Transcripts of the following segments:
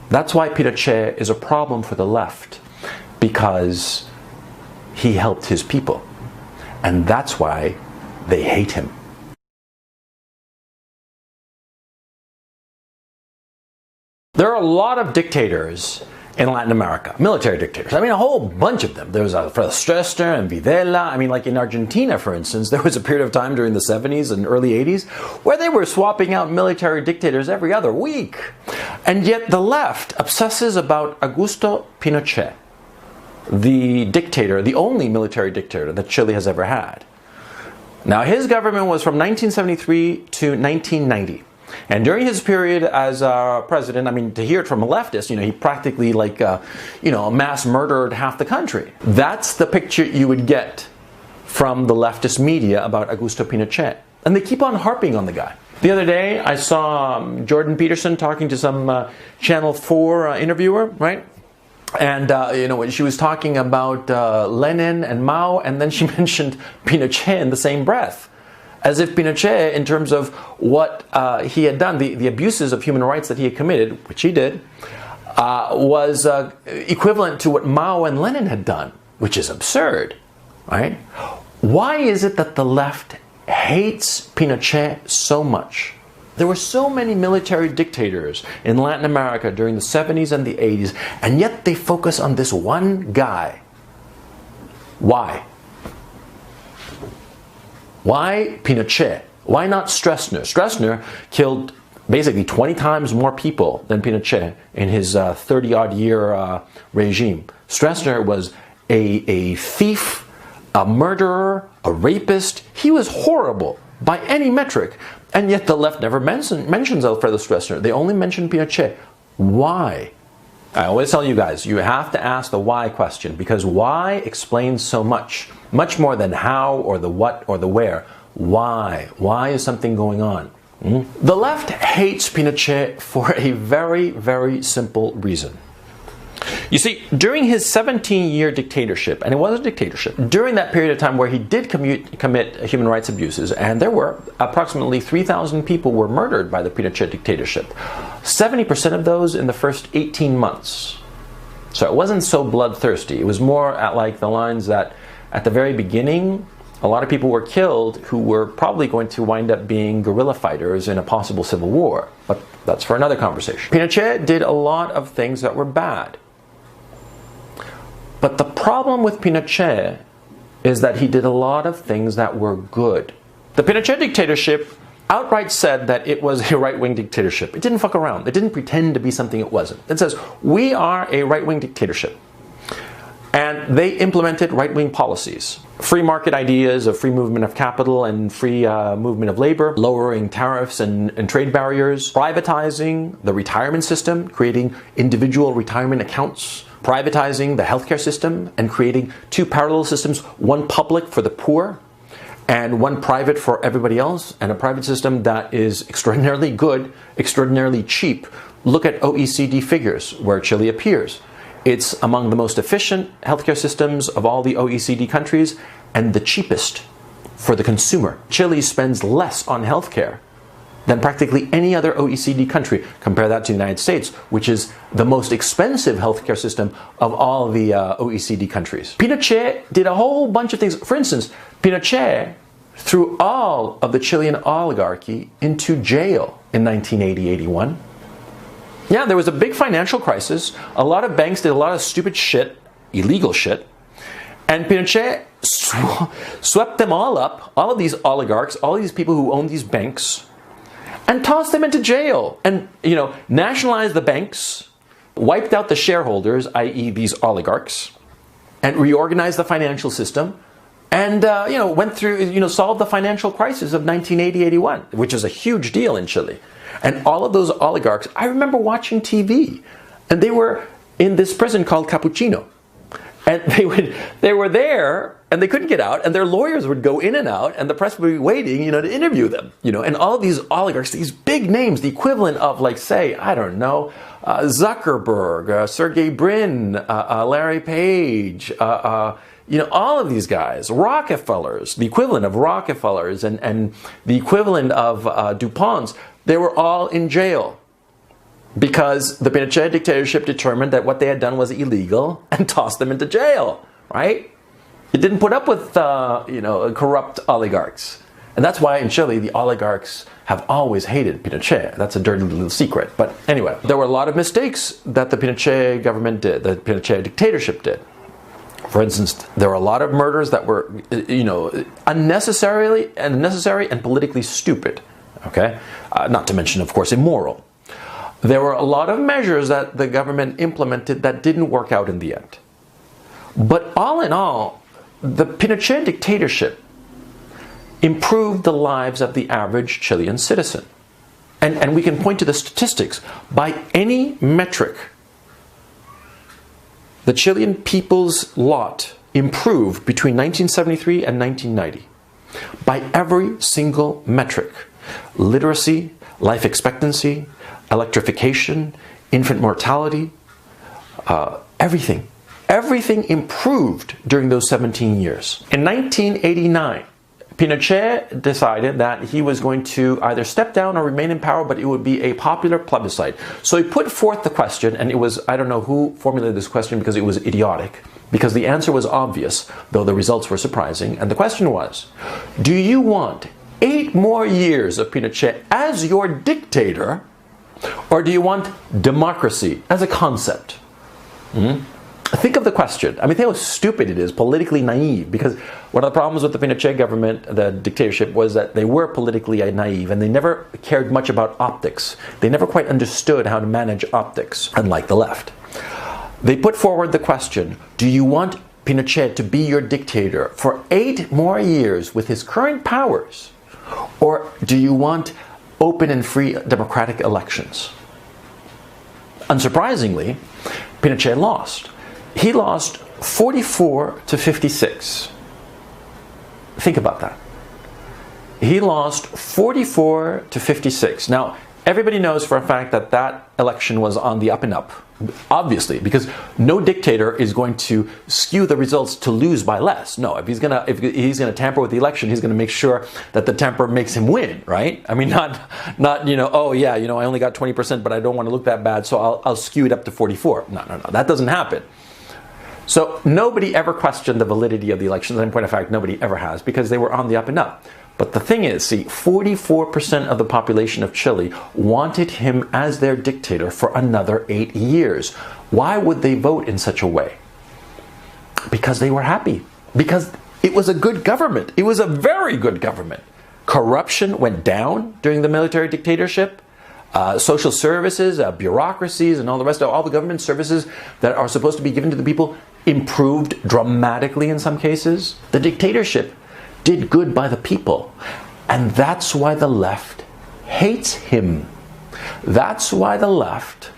That's why Pinochet is a problem for the left, because he helped his people. And that's why they hate him. There are a lot of dictators in Latin America, military dictators. I mean, a whole bunch of them. There was Stroessner and Videla. I mean, like in Argentina, for instance, there was a period of time during the 70s and early 80s where they were swapping out military dictators every other week. And yet the left obsesses about Augusto Pinochet, the dictator, the only military dictator that Chile has ever had. Now, his government was from 1973 to 1990. And during his period as president, I mean, to hear it from a leftist, he practically mass murdered half the country. That's the picture you would get from the leftist media about Augusto Pinochet. And they keep on harping on the guy. The other day, I saw Jordan Peterson talking to some Channel 4 interviewer, right? And, she was talking about Lenin and Mao, and then she mentioned Pinochet in the same breath. As if Pinochet, in terms of what he had done, the abuses of human rights that he had committed, which he did, was equivalent to what Mao and Lenin had done, which is absurd, right? Why is it that the left hates Pinochet so much? There were so many military dictators in Latin America during the 70s and the 80s, and yet they focus on this one guy. Why? Why Pinochet? Why not Stroessner? Stroessner killed basically 20 times more people than Pinochet in his 30-odd year regime. Stroessner was a thief, a murderer, a rapist. He was horrible by any metric. And yet the left never mentions Alfredo Stroessner. They only mention Pinochet. Why? I always tell you guys, you have to ask the why question, because why explains so much. Much more than how or the what or the where. Why? Why is something going on? The left hates Pinochet for a very, very simple reason. You see, during his 17-year dictatorship, and it was a dictatorship, during that period of time where he did commit human rights abuses, and there were approximately 3,000 people were murdered by the Pinochet dictatorship. 70% of those in the first 18 months. So it wasn't so bloodthirsty. It was more at like the lines that at the very beginning, a lot of people were killed who were probably going to wind up being guerrilla fighters in a possible civil war. But that's for another conversation. Pinochet did a lot of things that were bad. But the problem with Pinochet is that he did a lot of things that were good. The Pinochet dictatorship outright said that it was a right-wing dictatorship. It didn't fuck around. It didn't pretend to be something it wasn't. It says, we are a right-wing dictatorship. And they implemented right-wing policies. Free market ideas of free movement of capital and free movement of labor, lowering tariffs and trade barriers, privatizing the retirement system, creating individual retirement accounts, privatizing the healthcare system, and creating two parallel systems, one public for the poor and one private for everybody else, and a private system that is extraordinarily good, extraordinarily cheap. Look at OECD figures where Chile appears. It's among the most efficient healthcare systems of all the OECD countries and the cheapest for the consumer. Chile spends less on healthcare than practically any other OECD country. Compare that to the United States, which is the most expensive healthcare system of all the OECD countries. Pinochet did a whole bunch of things. For instance, Pinochet threw all of the Chilean oligarchy into jail in 1980-81. Yeah, there was a big financial crisis. A lot of banks did a lot of stupid shit, illegal shit. And Pinochet swept them all up, all of these oligarchs, all of these people who owned these banks, and tossed them into jail. And, nationalized the banks, wiped out the shareholders, i.e. these oligarchs, and reorganized the financial system. And, went through, solved the financial crisis of 1980-81, which is a huge deal in Chile. And all of those oligarchs, I remember watching TV, and they were in this prison called Capuchino. And they were there, and they couldn't get out, and their lawyers would go in and out, and the press would be waiting, to interview them. And all of these oligarchs, these big names, the equivalent of, like, say, I don't know, Zuckerberg, Sergey Brin, Larry Page, all of these guys, Rockefellers, the equivalent of Rockefellers and the equivalent of DuPonts, they were all in jail because the Pinochet dictatorship determined that what they had done was illegal and tossed them into jail, right? It didn't put up with, corrupt oligarchs. And that's why in Chile, the oligarchs have always hated Pinochet. That's a dirty little secret. But anyway, there were a lot of mistakes that the Pinochet government did, the Pinochet dictatorship did. For instance, there were a lot of murders that were, unnecessary and politically stupid. Okay? Not to mention, of course, immoral. There were a lot of measures that the government implemented that didn't work out in the end. But all in all, the Pinochet dictatorship improved the lives of the average Chilean citizen. And we can point to the statistics. By any metric, the Chilean people's lot improved between 1973 and 1990. By every single metric. Literacy, life expectancy, electrification, infant mortality, everything. Everything improved during those 17 years. In 1989, Pinochet decided that he was going to either step down or remain in power, but it would be a popular plebiscite. So he put forth the question, and it was, I don't know who formulated this question because it was idiotic, because the answer was obvious, though the results were surprising. And the question was, do you want 8 more years of Pinochet as your dictator, or do you want democracy as a concept? Think of the question. I mean, think how stupid it is, politically naive, because one of the problems with the Pinochet government, the dictatorship, was that they were politically naive and they never cared much about optics. They never quite understood how to manage optics, unlike the left. They put forward the question, do you want Pinochet to be your dictator for 8 more years with his current powers, or do you want open and free democratic elections? Unsurprisingly, Pinochet lost. He lost 44 to 56. Think about that. He lost 44 to 56. Now, everybody knows for a fact that that election was on the up and up. Obviously, because no dictator is going to skew the results to lose by less. No, if he's gonna tamper with the election, he's gonna make sure that the tamper makes him win, right? I mean, not oh yeah, I only got 20%, but I don't want to look that bad, so I'll skew it up to 44. No, that doesn't happen. So nobody ever questioned the validity of the elections, and in point of fact, nobody ever has, because they were on the up and up. But the thing is, see, 44% of the population of Chile wanted him as their dictator for another 8 years. Why would they vote in such a way? Because they were happy. Because it was a good government. It was a very good government. Corruption went down during the military dictatorship. Social services, bureaucracies, and all the rest of all the government services that are supposed to be given to the people improved dramatically in some cases. The dictatorship did good by the people. And that's why the left hates him. That's why the left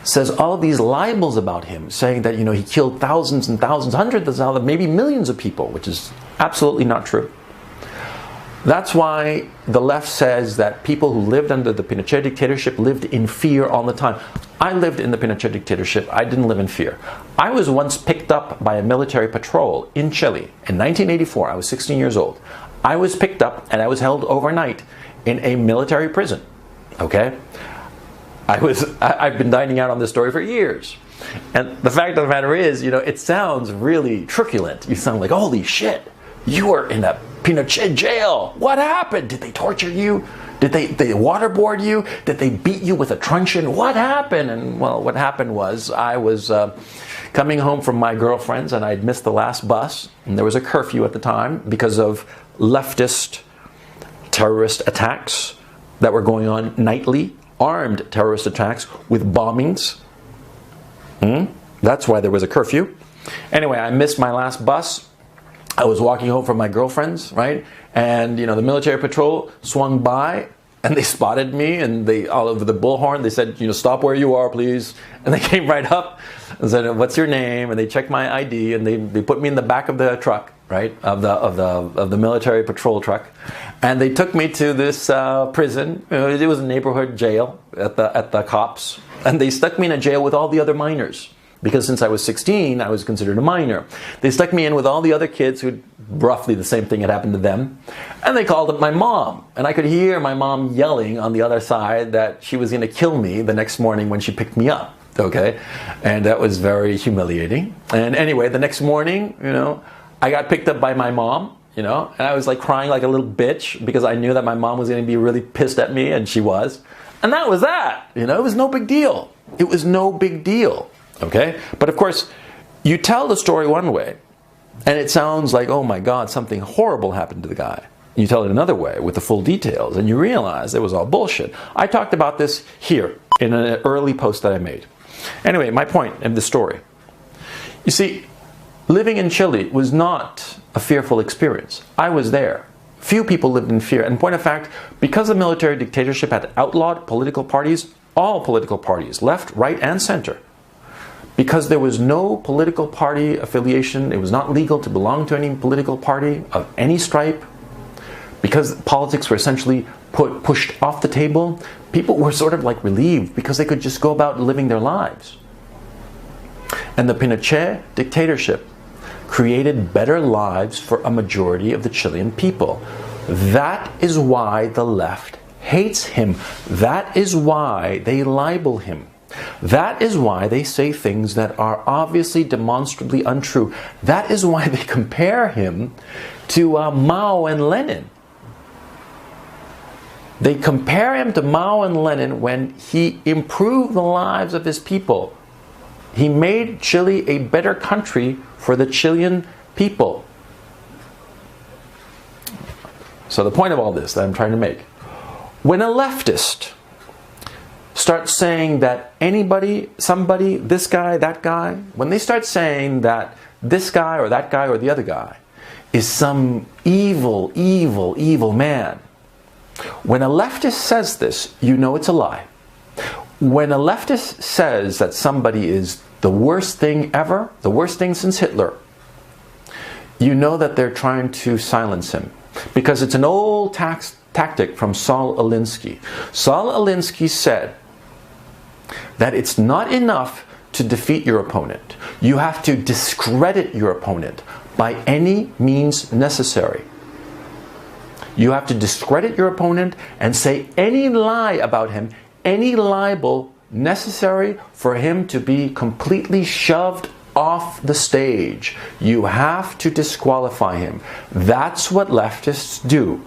says all of these libels about him, saying that, he killed thousands and thousands, hundreds of thousands, maybe millions of people, which is absolutely not true. That's why the left says that people who lived under the Pinochet dictatorship lived in fear all the time. I lived in the Pinochet dictatorship. I didn't live in fear. I was once picked up by a military patrol in Chile. In 1984, I was 16 years old. I was picked up and I was held overnight in a military prison. Okay? I've been dining out on this story for years. And the fact of the matter is, it sounds really truculent. You sound like, holy shit, you were in a Pinochet jail. What happened? Did they torture you? Did they waterboard you? Did they beat you with a truncheon? What happened? And well, what happened was I was coming home from my girlfriend's and I'd missed the last bus. And there was a curfew at the time because of leftist terrorist attacks that were going on nightly. Armed terrorist attacks with bombings. That's why there was a curfew. Anyway, I missed my last bus. I was walking home from my girlfriend's, right? And, the military patrol swung by and they spotted me and they, all over the bullhorn, they said, stop where you are, please. And they came right up and said, what's your name? And they checked my ID and they put me in the back of the truck, right? Of the military patrol truck. And they took me to this prison. It was a neighborhood jail at the cops. And they stuck me in a jail with all the other miners. because since I was 16, I was considered a minor. They stuck me in with all the other kids who roughly the same thing had happened to them, and they called up my mom. And I could hear my mom yelling on the other side that she was going to kill me the next morning when she picked me up. Okay, and that was very humiliating. And anyway, the next morning, I got picked up by my mom, and I was like crying like a little bitch because I knew that my mom was going to be really pissed at me, and she was. And that was that. It was no big deal. It was no big deal. Okay, but of course, you tell the story one way, and it sounds like, oh my God, something horrible happened to the guy. You tell it another way with the full details, and you realize it was all bullshit. I talked about this here in an early post that I made. Anyway, my point in the story. You see, living in Chile was not a fearful experience. I was there. Few people lived in fear. And point of fact, because the military dictatorship had outlawed political parties, all political parties, left, right, and center, because there was no political party affiliation, it was not legal to belong to any political party of any stripe, because politics were essentially pushed off the table, people were sort of like relieved because they could just go about living their lives. And the Pinochet dictatorship created better lives for a majority of the Chilean people. That is why the left hates him. That is why they libel him. That is why they say things that are obviously demonstrably untrue. That is why they compare him to Mao and Lenin. They compare him to Mao and Lenin when he improved the lives of his people. He made Chile a better country for the Chilean people. So the point of all this that I'm trying to make, when a leftist starts saying that anybody, somebody, this guy, that guy, when they start saying that this guy or that guy or the other guy is some evil, evil, evil man, when a leftist says this, you know it's a lie. When a leftist says that somebody is the worst thing ever, the worst thing since Hitler, you know that they're trying to silence him. Because it's an old tactic from Saul Alinsky. Saul Alinsky said that it's not enough to defeat your opponent. You have to discredit your opponent by any means necessary. You have to discredit your opponent and say any lie about him, any libel necessary for him to be completely shoved off the stage. You have to disqualify him. That's what leftists do.